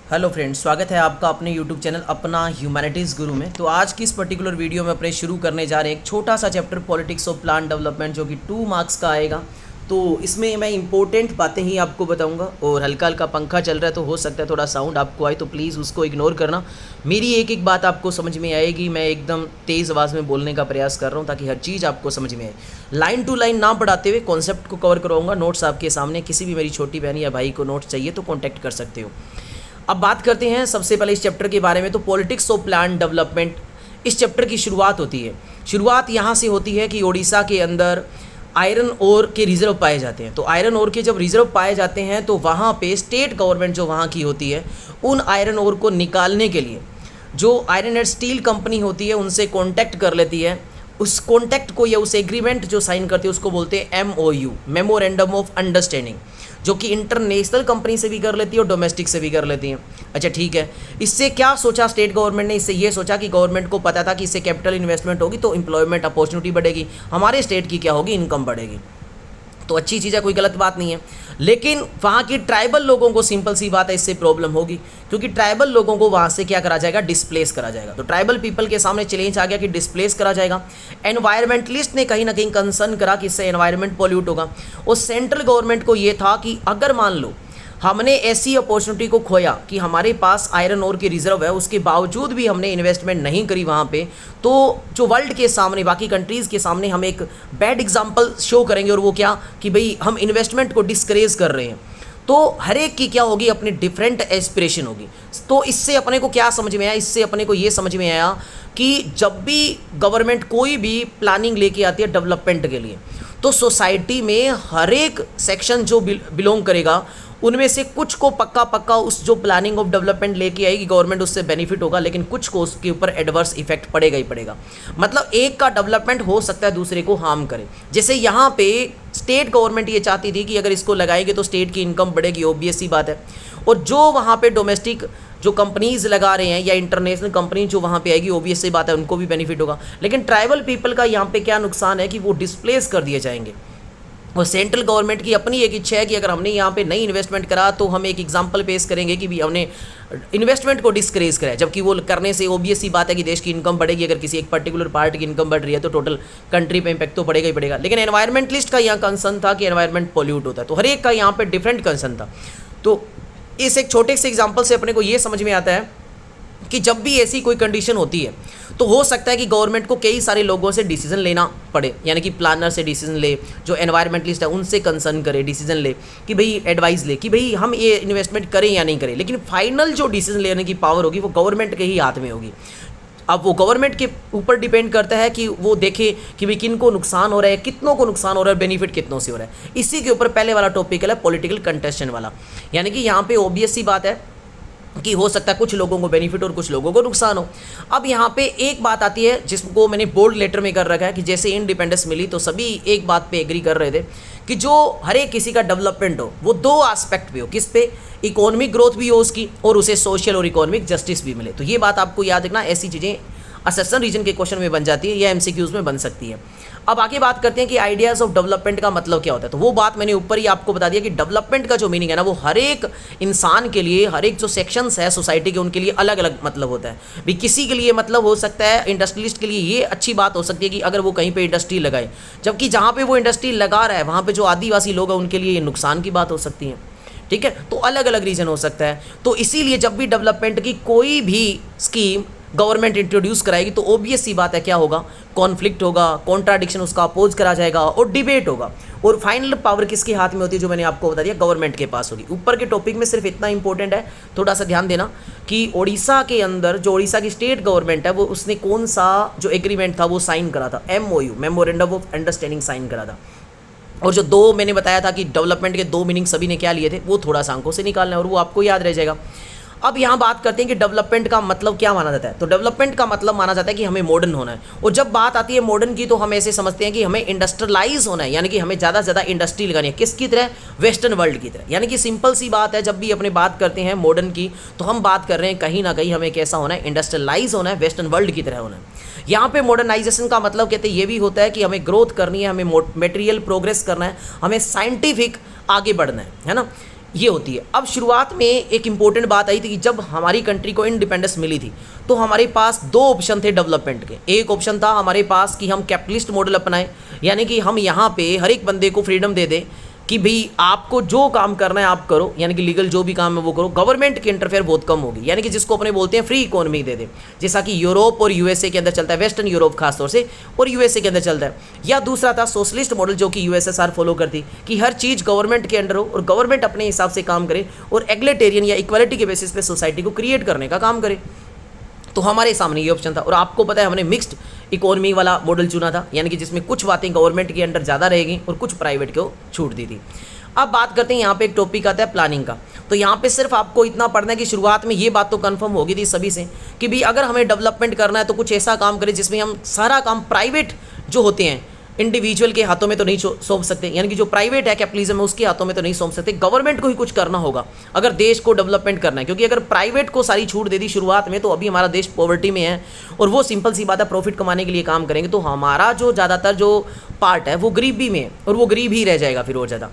Hello friends, स्वागत है आपका अपने यूट्यूब चैनल अपना ह्यूमैनिटीज़ गुरु में। तो आज की इस पर्टिकुलर वीडियो में अपने शुरू करने जा रहे हैं एक छोटा सा chapter politics of plan development, जो कि 2 मार्क्स का आएगा। तो इसमें मैं इंपॉर्टेंट बातें ही आपको बताऊंगा और हल्का हल्का पंखा चल रहा है तो हो सकता है थोड़ा साउंड आपको आए, तो प्लीज़ उसको इग्नोर करना। मेरी एक एक बात आपको समझ में आएगी, मैं एकदम तेज़ आवाज़ में बोलने का प्रयास कर रहा हूँ ताकि हर चीज़ आपको समझ में आए। लाइन टू लाइन ना पढ़ाते हुए कॉन्सेप्ट को कवर करवाऊँगा। नोट्स आपके सामने, किसी भी मेरी छोटी बहन या भाई को नोट्स चाहिए तो कॉन्टैक्ट कर सकते हो। अब बात करते हैं सबसे पहले इस चैप्टर के बारे में। तो पॉलिटिक्स ऑफ प्लान डेवलपमेंट, इस चैप्टर की शुरुआत होती है। शुरुआत यहाँ से होती है कि उड़ीसा के अंदर आयरन ओर के रिजर्व पाए जाते हैं। तो आयरन ओर के जब रिजर्व पाए जाते हैं तो वहाँ पे स्टेट गवर्नमेंट जो वहाँ की होती है, उन आयरन ओर को निकालने के लिए जो आयरन एंड स्टील कंपनी होती है उनसे कॉन्टैक्ट कर लेती है। उस कॉन्टैक्ट को या उस एग्रीमेंट जो साइन करती है उसको बोलते हैं MOU, मेमोरेंडम ऑफ अंडरस्टैंडिंग, जो कि इंटरनेशनल कंपनी से भी कर लेती है और डोमेस्टिक से भी कर लेती हैं। अच्छा ठीक है, इससे क्या सोचा स्टेट गवर्नमेंट ने? इससे ये सोचा कि गवर्नमेंट को पता था कि इससे कैपिटल इन्वेस्टमेंट होगी तो एम्प्लॉयमेंट अपॉर्चुनिटी बढ़ेगी, हमारे स्टेट की क्या होगी, इनकम बढ़ेगी। तो अच्छी चीज़ है, कोई गलत बात नहीं है। लेकिन वहाँ की ट्राइबल लोगों को सिंपल सी बात है इससे प्रॉब्लम होगी, क्योंकि ट्राइबल लोगों को वहाँ से क्या करा जाएगा, डिस्प्लेस करा जाएगा। तो ट्राइबल पीपल के सामने चैलेंज आ गया कि डिस्प्लेस करा जाएगा। एनवायरमेंटलिस्ट ने कहीं ना कहीं कंसर्न करा कि इससे एनवायरमेंट पॉल्यूट होगा। और सेंट्रल गवर्नमेंट को ये था कि अगर मान लो हमने ऐसी अपॉर्चुनिटी को खोया कि हमारे पास आयरन ओर की रिजर्व है, उसके बावजूद भी हमने इन्वेस्टमेंट नहीं करी वहाँ पे, तो जो वर्ल्ड के सामने, बाकी कंट्रीज़ के सामने हम एक बैड एग्जांपल शो करेंगे। और वो क्या कि भाई हम इन्वेस्टमेंट को डिस्करेज कर रहे हैं। तो हर एक की क्या होगी, अपनी डिफरेंट एस्पिरेशन होगी। तो इससे अपने को क्या समझ में आया, इससे अपने को ये समझ में आया कि जब भी गवर्नमेंट कोई भी प्लानिंग लेके आती है डेवलपमेंट के लिए, तो सोसाइटी में हर एक सेक्शन जो बिलोंग करेगा उनमें से कुछ को पक्का उस जो प्लानिंग ऑफ डेवलपमेंट लेके आएगी गवर्नमेंट, उससे बेनिफिट होगा, लेकिन कुछ को उसके ऊपर एडवर्स इफेक्ट पड़ेगा ही पड़ेगा। मतलब एक का डेवलपमेंट हो सकता है दूसरे को हार्म करे। जैसे यहाँ पे स्टेट गवर्नमेंट ये चाहती थी कि अगर इसको लगाएंगे तो स्टेट की इनकम बढ़ेगी, ऑब्वियस सी बात है। और जो वहाँ पे डोमेस्टिक जो कंपनीज लगा रहे हैं या इंटरनेशनल कंपनी जो वहाँ पे आएगी, ऑब्वियस सी बात है उनको भी बेनिफिट होगा। लेकिन ट्राइबल पीपल का यहाँ पे क्या नुकसान है कि वो डिस्प्लेस कर दिए जाएंगे। और सेंट्रल गवर्नमेंट की अपनी एक इच्छा है कि अगर हमने यहाँ पे नई इन्वेस्टमेंट करा तो हम एक एग्जांपल पेश करेंगे कि भी हमने इन्वेस्टमेंट को डिस्करेज करा है, जबकि वो करने से ऑब्वियस सी बात है कि देश की इनकम बढ़ेगी। अगर किसी एक पर्टिकुलर पार्ट की इनकम बढ़ रही है तो टोटल कंट्री पे इम्पैक्ट तो पड़ेगा ही पड़ेगा। लेकिन एनवायरमेंटलिस्ट का यहाँ कंसर्न था कि एनवायरमेंट पॉल्यूट होता है, तो हर एक का यहाँ पे डिफरेंट कंसर्न था। तो इस एक छोटे से एग्जाम्पल से अपने को ये समझ में आता है कि जब भी ऐसी कोई कंडीशन होती है तो हो सकता है कि गवर्नमेंट को कई सारे लोगों से डिसीजन लेना पड़े, यानी कि प्लानर से डिसीजन ले, जो एनवायरमेंटलिस्ट है उनसे कंसर्न करे, डिसीजन ले कि भाई एडवाइस ले कि भाई हम ये इन्वेस्टमेंट करें या नहीं करें। लेकिन फाइनल जो डिसीजन लेने की पावर होगी वो गवर्नमेंट के ही हाथ में होगी। अब वो गवर्नमेंट के ऊपर डिपेंड करता है कि वो देखे कि भाई किन को नुकसान हो रहा है, कितनों को नुकसान हो रहा है, बेनिफिट कितनों से हो रहा है। इसी के ऊपर पहले वाला टॉपिक है पॉलिटिकल कंटेस्टेंट वाला, यानी कि यहाँ पे ऑब्वियस सी बात है कि हो सकता है कुछ लोगों को बेनिफिट और कुछ लोगों को नुकसान हो। अब यहाँ पे एक बात आती है जिसको मैंने बोल्ड लेटर में कर रखा है कि जैसे इंडिपेंडेंस मिली तो सभी एक बात पे एग्री कर रहे थे कि जो हर एक किसी का डेवलपमेंट हो वो 2 एस्पेक्ट पे हो, किस पे, इकोनॉमिक ग्रोथ भी हो उसकी और उसे सोशल और इकोनॉमिक जस्टिस भी मिले। तो ये बात आपको याद रखना, ऐसी चीज़ें असेसन रीजन के क्वेश्चन में बन जाती है या MCQs में बन सकती है। अब आगे बात करते हैं कि आइडियाज़ ऑफ डेवलपमेंट का मतलब क्या होता है। तो वो बात मैंने ऊपर ही आपको बता दिया कि डेवलपमेंट का जो मीनिंग है ना, वो हर एक इंसान के लिए, हर एक जो सेक्शंस है सोसाइटी के, उनके लिए अलग अलग मतलब होता है। भी किसी के लिए मतलब हो सकता है, इंडस्ट्रियलिस्ट के लिए ये अच्छी बात हो सकती है कि अगर वो कहीं पे इंडस्ट्री लगाए, जबकि जहाँ पे वो इंडस्ट्री लगा रहा है वहाँ पे जो आदिवासी लोग हैं उनके लिए ये नुकसान की बात हो सकती है। ठीक है, तो अलग अलग रीजन हो सकता है। तो इसीलिए जब भी डेवलपमेंट की कोई भी स्कीम गवर्नमेंट इंट्रोड्यूस कराएगी तो ऑब्वियस सी बात है क्या होगा, कॉन्फ्लिक्ट होगा, कॉन्ट्राडिक्शन उसका अपोज करा जाएगा और डिबेट होगा। और फाइनल पावर किसके हाथ में होती है, जो मैंने आपको बता दिया, गवर्नमेंट के पास होगी। ऊपर के टॉपिक में सिर्फ इतना इंपॉर्टेंट है, थोड़ा सा ध्यान देना कि उड़ीसा के अंदर जो उड़ीसा की स्टेट गवर्नमेंट है वो उसने कौन सा जो एग्रीमेंट था वो साइन करा था, MOU, memorandum of understanding sign करा था। और जो 2 मैंने बताया था कि डेवलपमेंट के 2 मीनिंग सभी ने क्या लिए थे, वो थोड़ा सा आंखों से निकालना है और वो आपको याद रह जाएगा। अब यहाँ बात करते हैं कि डेवलपमेंट का मतलब क्या माना जाता है। तो डेवलपमेंट का मतलब माना जाता है कि हमें मॉडर्न होना है। और जब बात आती है मॉडर्न की तो हम ऐसे समझते हैं कि हमें इंडस्ट्रियलाइज होना है, यानी कि हमें ज़्यादा से ज़्यादा इंडस्ट्री लगानी है। किसकी तरह, वेस्टर्न वर्ल्ड की तरह। यानी कि सिंपल सी बात है, जब भी अपने बात करते हैं मॉडर्न की तो हम बात कर रहे हैं कहीं ना कहीं हमें कैसा होना है, इंडस्ट्रियलाइज होना है, वेस्टर्न वर्ल्ड की तरह होना है। यहाँ पे मॉडर्नाइजेशन का मतलब कहते हैं ये भी होता है कि हमें ग्रोथ करनी है, हमें मटेरियल प्रोग्रेस करना है, हमें साइंटिफिक आगे बढ़ना है ना। ये होती है। अब शुरुआत में एक इम्पोर्टेंट बात आई थी कि जब हमारी कंट्री को इंडिपेंडेंस मिली थी तो हमारे पास दो ऑप्शन थे डेवलपमेंट के। एक ऑप्शन था हमारे पास कि हम कैपिटलिस्ट मॉडल अपनाएं, यानी कि हम यहाँ पे हर एक बंदे को फ्रीडम दे दें कि भाई आपको जो काम करना है आप करो, यानी कि लीगल जो भी काम है वो करो, गवर्नमेंट की इंटरफेयर बहुत कम होगी, यानी कि जिसको अपने बोलते हैं फ्री इकोनॉमी दे दे, जैसा कि यूरोप और यूएसए के अंदर चलता है, वेस्टर्न यूरोप खासतौर से और यूएसए के अंदर चलता है। या दूसरा था सोशलिस्ट मॉडल जो कि यूएसएसआर फॉलो करती, कि हर चीज़ गवर्नमेंट के अंडर हो और गवर्नमेंट अपने हिसाब से काम करे और एग्लिटेरियन या इक्वालिटी के बेसिस पे सोसाइटी को क्रिएट करने का काम करे। तो हमारे सामने ये ऑप्शन था और आपको पता है हमने मिक्स्ड इकोनॉमी वाला मॉडल चुना था, यानी कि जिसमें कुछ बातें गवर्नमेंट के अंडर ज़्यादा रहेगी और कुछ प्राइवेट को छूट दी थी। अब बात करते हैं यहाँ पे एक टॉपिक आता है प्लानिंग का। तो यहाँ पे सिर्फ आपको इतना पढ़ना है कि शुरुआत में ये बात तो कंफर्म होगी थी सभी से कि भाई अगर हमें डेवलपमेंट करना है तो कुछ ऐसा काम करें जिसमें हम सारा काम प्राइवेट जो होते हैं इंडिविजुअल के हाथों में तो नहीं सौंप सकते, यानी कि जो प्राइवेट है कैपिटलिज्म है उसके हाथों में तो नहीं सौंप सकते, गवर्नमेंट को ही कुछ करना होगा अगर देश को डेवलपमेंट करना है। क्योंकि अगर प्राइवेट को सारी छूट दे दी शुरुआत में तो अभी हमारा देश पॉवर्टी में है और वो सिंपल सी बात है प्रॉफिट कमाने के लिए काम करेंगे तो हमारा जो ज़्यादातर जो पार्ट है वो गरीबी में है और वो गरीब ही रह जाएगा फिर और ज़्यादा।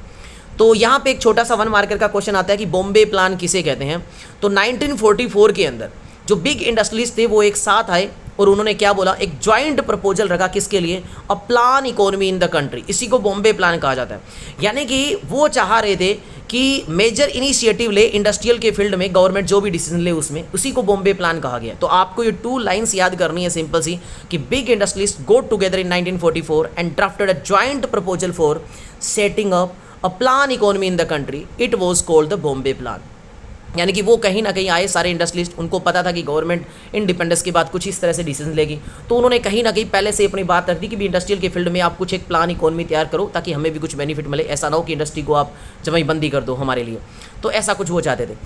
तो यहाँ पे एक छोटा सा 1 मार्कर का क्वेश्चन आता है कि बॉम्बे प्लान किसे कहते हैं। तो 1944 के अंदर जो बिग इंडस्ट्रीज थे वो एक साथ आए और उन्होंने क्या बोला, एक ज्वाइंट प्रपोजल रखा किसके लिए, अ plan economy in the country. इसी को बॉम्बे प्लान कहा जाता है। यानी कि वो चाह रहे थे कि मेजर इनिशिएटिव ले इंडस्ट्रियल के फील्ड में, गवर्नमेंट जो भी डिसीजन ले उसमें, उसी को बॉम्बे प्लान कहा गया। तो आपको ये 2 लाइन्स याद करनी है सिंपल सी कि big industries got together in 1944 and drafted a joint proposal for setting up a plan economy in the country, it was called the Bombay plan. यानी कि वो कहीं ना कहीं आए सारे इंडस्ट्रियलिस्ट, उनको पता था कि गवर्नमेंट इंडिपेंडेंस के बाद कुछ इस तरह से डिसीजन लेगी, तो उन्होंने कहीं ना कहीं पहले से अपनी बात रख दी कि भी इंडस्ट्रियल के फील्ड में आप कुछ एक प्लान इकोनॉमी तैयार करो ताकि हमें भी कुछ बेनिफिट मिले। ऐसा ना हो कि इंडस्ट्री को आप जमाईबंदी कर दो हमारे लिए। तो ऐसा कुछ वो चाहते थे।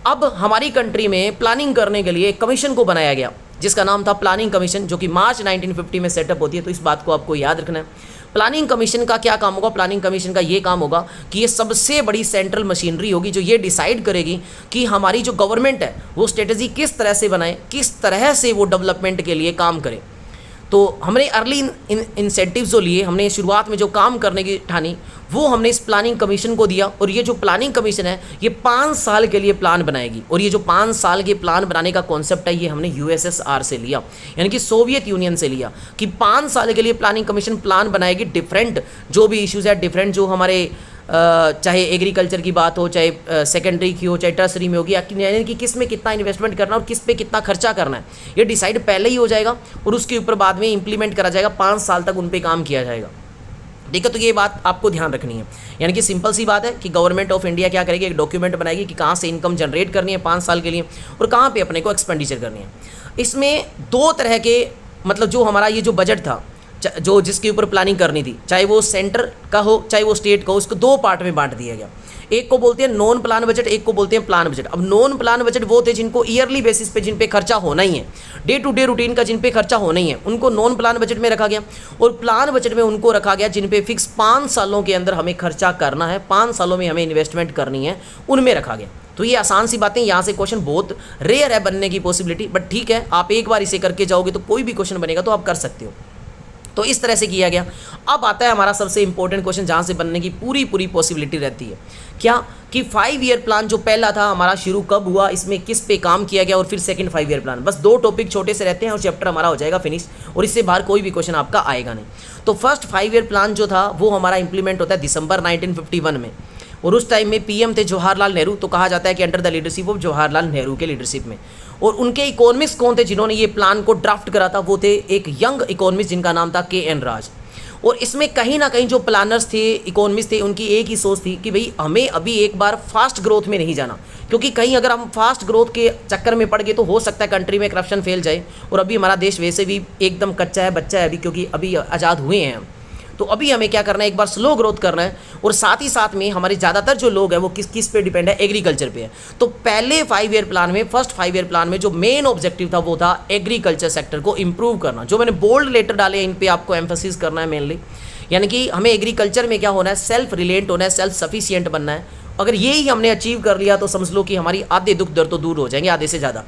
अब हमारी कंट्री में प्लानिंग करने के लिए एक कमीशन को बनाया गया जिसका नाम था प्लानिंग कमीशन, जो कि मार्च 1950 में सेटअप होती है। तो इस बात को आपको याद रखना है। प्लानिंग कमीशन का क्या काम होगा, प्लानिंग कमीशन का ये काम होगा कि ये सबसे बड़ी सेंट्रल मशीनरी होगी जो ये डिसाइड करेगी कि हमारी जो गवर्नमेंट है वो स्ट्रेटजी किस तरह से बनाए, किस तरह से वो डेवलपमेंट के लिए काम करे। तो हमने अर्ली इंसेंटिव्स जो लिए, हमने शुरुआत में जो काम करने की ठानी वो हमने इस प्लानिंग कमीशन को दिया। और ये जो प्लानिंग कमीशन है ये 5 साल के लिए प्लान बनाएगी। और ये जो 5 साल के प्लान बनाने का कॉन्सेप्ट है ये हमने यूएसएसआर से लिया, यानी कि सोवियत यूनियन से लिया कि 5 साल के लिए प्लानिंग कमीशन प्लान बनाएगी। डिफरेंट जो भी इश्यूज़ है, डिफरेंट जो हमारे चाहे एग्रीकल्चर की बात हो, चाहे सेकेंडरी की हो, चाहे टर्सरी में होगी, यानी कि किस में कितना इन्वेस्टमेंट करना और किस पे कितना खर्चा करना है ये डिसाइड पहले ही हो जाएगा और उसके ऊपर बाद में इंप्लीमेंट करा जाएगा। 5 साल तक उन पे काम किया जाएगा। ठीक है, तो ये बात आपको ध्यान रखनी है। यानी कि सिंपल सी बात है कि गवर्नमेंट ऑफ इंडिया क्या करेगी, एक डॉक्यूमेंट बनाएगी कि कहाँ से इनकम जनरेट करनी है 5 साल के लिए और कहाँ पे अपने को एक्सपेंडिचर करनी है। इसमें 2 तरह के, मतलब जो हमारा ये जो बजट था जो जिसके ऊपर प्लानिंग करनी थी, चाहे वो सेंटर का हो चाहे वो स्टेट का हो, उसको 2 पार्ट में बांट दिया गया। एक को बोलते हैं नॉन प्लान बजट, एक को बोलते हैं प्लान बजट। अब नॉन प्लान बजट वो थे जिनको ईयरली बेसिस पे जिन पे खर्चा होना ही है, डे टू डे रूटीन का जिन पे खर्चा होना ही है, उनको नॉन प्लान बजट में रखा गया। और प्लान बजट में उनको रखा गया जिन पे फिक्स 5 सालों के अंदर हमें खर्चा करना है, 5 सालों में हमें इन्वेस्टमेंट करनी है, उनमें रखा गया। तो ये आसान सी बातें, यहाँ से क्वेश्चन बहुत रेयर है बनने की पॉसिबिलिटी, बट ठीक है, आप एक बार इसे करके जाओगे तो कोई भी क्वेश्चन बनेगा तो आप कर सकते हो। तो इस तरह से किया गया। अब आता है हमारा सबसे इंपॉर्टेंट क्वेश्चन जहाँ से बनने की पूरी पॉसिबिलिटी रहती है, क्या कि 5 ईयर प्लान जो पहला था हमारा शुरू कब हुआ, इसमें किस पे काम किया गया, और फिर सेकंड 5 ईयर प्लान। बस 2 टॉपिक छोटे से रहते हैं और चैप्टर हमारा हो जाएगा फिनिश और इससे बाहर कोई भी क्वेश्चन आपका आएगा नहीं। तो फर्स्ट 5 ईयर प्लान जो था वो हमारा इंप्लीमेंट होता है दिसंबर 1951 में और उस टाइम में पीएम थे जवाहरलाल नेहरू। तो कहा जाता है कि under the leadership of Jawaharlal Nehru के लीडरशिप में। और उनके इकोनॉमिस्ट कौन थे जिन्होंने ये प्लान को ड्राफ्ट करा था, वो थे एक यंग इकोनॉमिस्ट जिनका नाम था के.एन. राज। और इसमें कहीं ना कहीं जो प्लानर्स थे, इकोनॉमिस्ट थे, उनकी एक ही सोच थी कि भाई हमें अभी एक बार फास्ट ग्रोथ में नहीं जाना, क्योंकि कहीं अगर हम फास्ट ग्रोथ के चक्कर में पड़ गए तो हो सकता है कंट्री में करप्शन फैल जाए। और अभी हमारा देश वैसे भी एकदम कच्चा है, बच्चा है अभी, क्योंकि अभी आज़ाद हुए हैं हम। तो अभी हमें क्या करना है, एक बार स्लो ग्रोथ करना है। और साथ ही साथ में हमारे ज़्यादातर जो लोग हैं वो किस पे डिपेंड है, एग्रीकल्चर पे है। तो पहले 5 ईयर प्लान में, फर्स्ट 5 ईयर प्लान में जो मेन ऑब्जेक्टिव था वो था एग्रीकल्चर सेक्टर को इंप्रूव करना। जो मैंने बोल्ड लेटर डाले हैं इन पे आपको एम्फेसिस करना है मेनली, यानी कि हमें एग्रीकल्चर में क्या होना है, सेल्फ रिलेंट होना है, सेल्फ सफिशिएंट बनना है। अगर यही हमने अचीव कर लिया तो समझ लो कि हमारी आधे दुख दर्द तो दूर हो जाएंगे, आधे से ज़्यादा।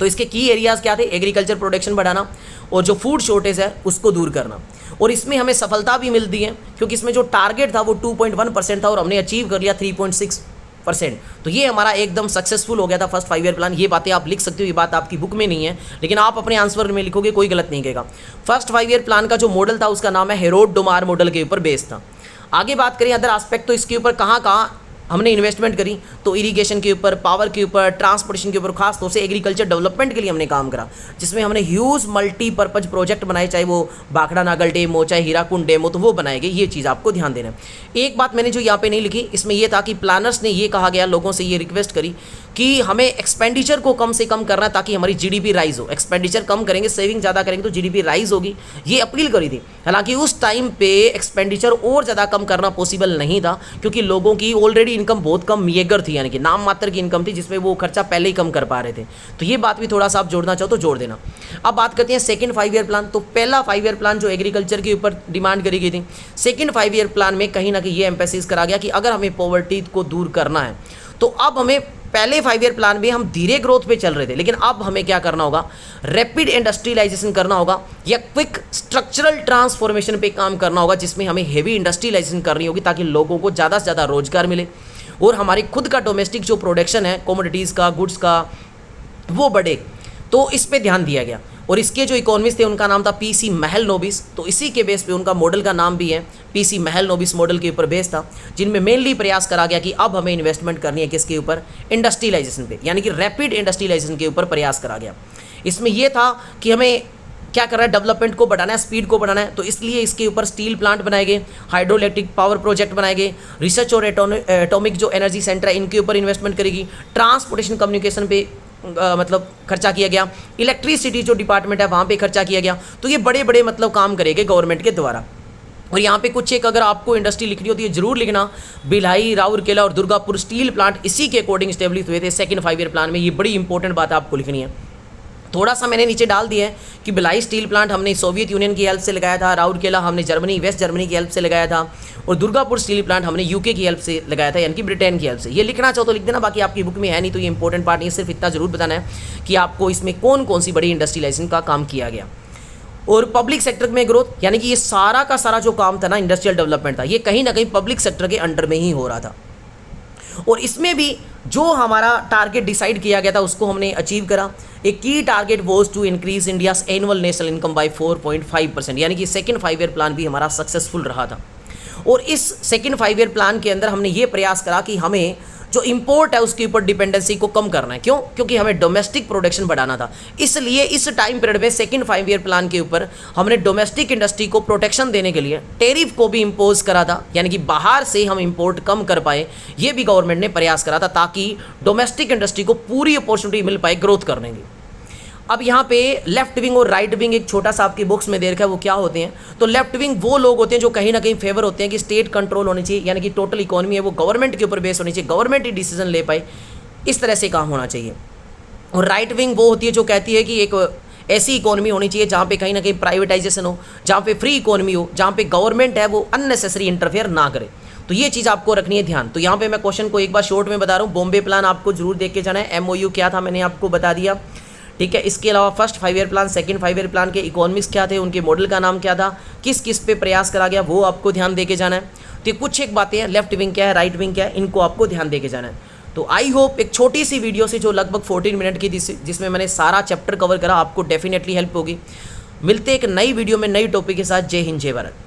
तो इसके की एरियाज़ क्या थे, एग्रीकल्चर प्रोडक्शन बढ़ाना और जो फूड शॉर्टेज है उसको दूर करना। और इसमें हमें सफलता भी मिलती है क्योंकि इसमें जो टारगेट था वो 2.1% था और हमने अचीव कर लिया 3.6। 5%। तो ये हमारा एकदम सक्सेसफुल हो गया था फर्स्ट 5 ईयर प्लान। ये बातें आप लिख सकते हो, ये बात आपकी बुक में नहीं है, लेकिन आप अपने आंसर में लिखोगे, कोई गलत नहीं कहेगा। फर्स्ट 5 ईयर प्लान का जो मॉडल था उसका नाम है हेरोड-डोमार मॉडल के ऊपर बेस्ड था। आगे बात करें अदर एस्पेक्ट, तो इसके ऊपर कहाँ कहाँ हमने इन्वेस्टमेंट करी, तो इरिगेशन के ऊपर, पावर के ऊपर, ट्रांसपोर्टेशन के ऊपर, खास तौर से एग्रीकल्चर डेवलपमेंट के लिए हमने काम करा, जिसमें हमने ह्यूज मल्टीपर्पज प्रोजेक्ट बनाए, चाहे वो भाखड़ा नागल डैम हो, चाहे हीराकुंड डैम हो, तो वो बनाए गए। ये चीज़ आपको ध्यान देना है। एक बात मैंने जो यहाँ पे नहीं लिखी, इसमें यह था कि प्लानर्स ने ये कहा गया, लोगों से ये रिक्वेस्ट करी कि हमें एक्सपेंडिचर को कम से कम करना है ताकि हमारी जीडीपी राइज हो। एक्सपेंडिचर कम करेंगे, सेविंग ज़्यादा करेंगे तो जीडीपी राइज होगी, ये अपील करी थी। हालांकि उस टाइम पे एक्सपेंडिचर और ज़्यादा कम करना पॉसिबल नहीं था, क्योंकि लोगों की ऑलरेडी इनकम बहुत कम मेगर थी, यानी कि नाम मात्र की इनकम थी, जिसमें वो खर्चा पहले ही कम कर पा रहे थे। तो ये बात भी थोड़ा सा आप जोड़ना चाहो तो जोड़ देना। अब बात करते हैं सेकंड 5 ईयर प्लान। तो पहला 5 ईयर प्लान जो एग्रीकल्चर के ऊपर डिमांड करी गई थी, सेकंड 5 ईयर प्लान में कहीं ना कहीं ये एम्फेसिस करा गया कि अगर हमें पॉवर्टी को दूर करना है तो अब हमें, पहले 5 ईयर प्लान में हम धीरे ग्रोथ पे चल रहे थे, लेकिन अब हमें क्या करना होगा, रैपिड इंडस्ट्रियलाइजेशन करना होगा या क्विक स्ट्रक्चरल ट्रांसफॉर्मेशन पे काम करना होगा, जिसमें हमें हेवी इंडस्ट्रियलाइजेशन करनी होगी ताकि लोगों को ज़्यादा से ज़्यादा रोजगार मिले और हमारी खुद का डोमेस्टिक जो प्रोडक्शन है कमोडिटीज़ का, गुड्स का, वो बढ़े। तो इस पे ध्यान दिया गया। और इसके जो इकोनॉमिस्ट थे उनका नाम था पीसी महलनोबिस, तो इसी के बेस पे उनका मॉडल का नाम भी है पीसी महलनोबिस मॉडल के ऊपर बेस था, जिनमें मेनली प्रयास करा गया कि अब हमें इन्वेस्टमेंट करनी है किसके ऊपर, इंडस्ट्रियलाइजेशन पे, यानी कि रैपिड इंडस्ट्रियलाइजेशन के ऊपर प्रयास करा गया। इसमें यह था कि हमें क्या कर रहा है, डेवलपमेंट को बढ़ाना है, स्पीड को बढ़ाना है, तो इसलिए इसके ऊपर स्टील प्लांट बनाए गए, हाइड्रो इलेक्ट्रिक पावर प्रोजेक्ट बनाए गए, रिसर्च और एटॉमिक जो एनर्जी सेंटर है इनके ऊपर इन्वेस्टमेंट करेगी, ट्रांसपोर्टेशन कम्युनिकेशन पे मतलब खर्चा किया गया, इलेक्ट्रिसिटी जो डिपार्टमेंट है वहाँ पे खर्चा किया गया। तो ये बड़े बड़े मतलब काम करेंगे गवर्नमेंट के द्वारा। और यहाँ पे कुछ एक अगर आपको इंडस्ट्री लिखनी होती है जरूर लिखना, भिलाई, राउरकेला और दुर्गापुर स्टील प्लांट इसी के अकॉर्डिंग स्टेब्लिश हुए थे सेकंड 5 ईयर प्लान में। ये बड़ी इंपॉर्टेंट बात आपको लिखनी है। थोड़ा सा मैंने नीचे डाल दिया है कि भिलाई स्टील प्लांट हमने सोवियत यूनियन की हेल्प से लगाया था, राउरकेला हमने जर्मनी, वेस्ट जर्मनी की हेल्प से लगाया था, और दुर्गापुर स्टील प्लांट हमने यूके की हेल्प से लगाया था, यानी कि ब्रिटेन की हेल्प से। ये लिखना चाहो तो लिख देना, बाकी आपकी बुक में है नहीं तो ये इंपॉर्टेंट पार्ट नहीं, सिर्फ इतना जरूर बताना है कि आपको इसमें कौन कौन सी बड़ी इंडस्ट्रियलाइजेशन का काम किया गया। और पब्लिक सेक्टर में ग्रोथ, यानी कि ये सारा का सारा जो काम था ना इंडस्ट्रियल डेवलपमेंट था, ये कहीं ना कहीं पब्लिक सेक्टर के अंडर में ही हो रहा था। और इसमें भी जो हमारा टारगेट डिसाइड किया गया था उसको हमने अचीव करा। एक की target was to increase India's annual national income by 4.5%, यानी कि सेकंड 5 ईयर प्लान भी हमारा सक्सेसफुल रहा था। और इस सेकंड 5 ईयर प्लान के अंदर हमने ये प्रयास करा कि हमें जो इंपोर्ट है उसके ऊपर डिपेंडेंसी को कम करना है। क्यों? क्योंकि हमें डोमेस्टिक प्रोडक्शन बढ़ाना था। इसलिए इस टाइम पीरियड में सेकंड 5 ईयर प्लान के ऊपर हमने डोमेस्टिक इंडस्ट्री को प्रोटेक्शन देने के लिए टैरिफ को भी इम्पोज करा था, यानी कि बाहर से हम इंपोर्ट कम कर पाए, ये भी गवर्नमेंट ने प्रयास करा था ताकि डोमेस्टिक इंडस्ट्री को पूरी अपॉर्चुनिटी मिल पाए ग्रोथ करने की। अब यहाँ पे लेफ्ट विंग और राइट विंग एक छोटा सा आपकी बुक्स में दे रखा है, वो क्या होते हैं। तो लेफ्ट विंग वो लोग होते हैं जो कहीं ना कहीं फेवर होते हैं कि स्टेट कंट्रोल होनी चाहिए, यानी कि टोटल इकोनॉमी है वो गवर्नमेंट के ऊपर बेस होनी चाहिए, गवर्नमेंट ही डिसीजन ले पाए, इस तरह से काम होना चाहिए। और राइट विंग वो होती है जो कहती है कि एक ऐसी इकोनॉमी होनी चाहिए जहाँ पे कहीं ना कहीं प्राइवेटाइजेशन हो, जहाँ पे फ्री इकोनॉमी हो, जहाँ पे गवर्नमेंट है वो अननेसेसरी इंटरफेयर ना करे। तो ये चीज़ आपको रखनी है ध्यान। तो यहाँ पे मैं क्वेश्चन को एक बार शॉर्ट में बता रहा हूँ। बॉम्बे प्लान आपको जरूर देख के जाना है। MOU क्या था मैंने आपको बता दिया, ठीक है। इसके अलावा first 5 year plan, second 5 year plan के इकोनॉमिक्स क्या थे, उनके मॉडल का नाम क्या था, किस किस पे प्रयास करा गया, वो आपको ध्यान दे के जाना है। तो ये कुछ एक बातें हैं, लेफ्ट विंग क्या है, राइट विंग क्या है, इनको आपको ध्यान दे के जाना है। तो आई होप एक छोटी सी वीडियो से जो लगभग 14 मिनट की जिसमें मैंने सारा चैप्टर कवर करा आपको डेफिनेटली हेल्प होगी। मिलते एक नई वीडियो में नई टॉपिक के साथ। जय हिंद, जय भारत।